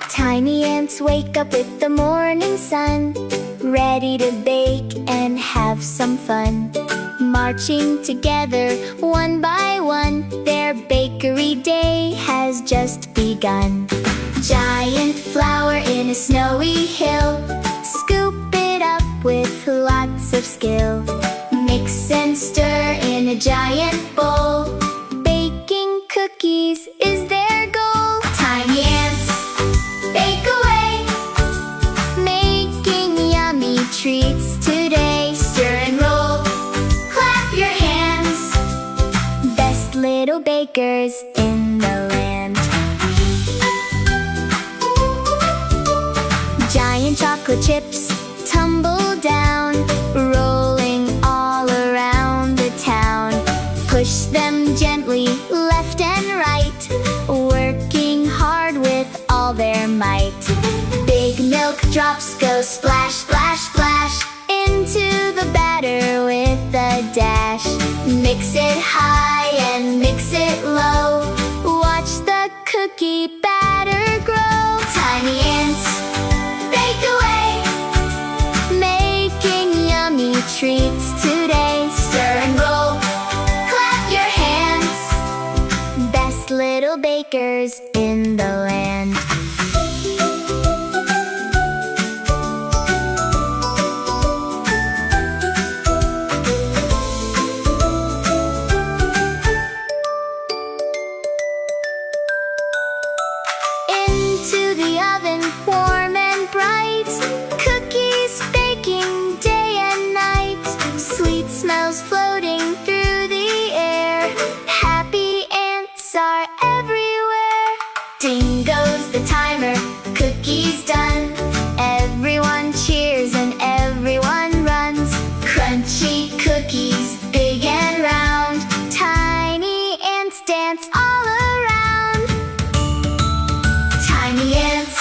Tiny ants wake up with the morning sun, ready to bake and have some fun. Marching together one by one, their bakery day has just begun. Giant flour in a snowy hill, scoop it up with lots of skill. Mix and stir in a giant bowl, baking cookies is their goal. Tiny ants bake away, making yummy treats today. Stir and roll, clap your hands, best little bakers in the land. Giant chocolate chips tumble down, rolling all around the town. Push them gently left and right, working hard with all their might. Big milk drops go splash, splash, splash into the batter with a dash. Mix it high and mix it low, watch the cookie batter grow. Tiny ants bake away, making yummy treats today. Stir and roll, clap your hands, best little bakers in the land. Into the oven, warm and bright, cookies baking day and night. Sweet smells floating through the air, happy ants are everywhere. Ding goes the timer, cookies done. Everyone cheers and everyone runs. Crunchy cookies, big and round, tiny ants dance all around. Tiny ants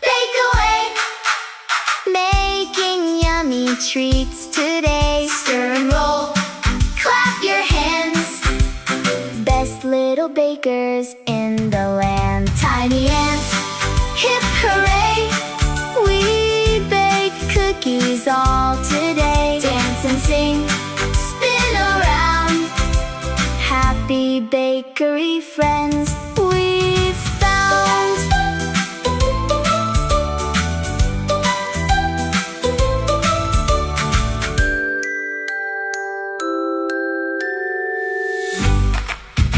bake away, making yummy treats today. Stir and roll, clap your hands, best little bakers in the land. Tiny ants, hip hooray, we bake cookies all today. Dance and sing, spin around, happy bakery friends.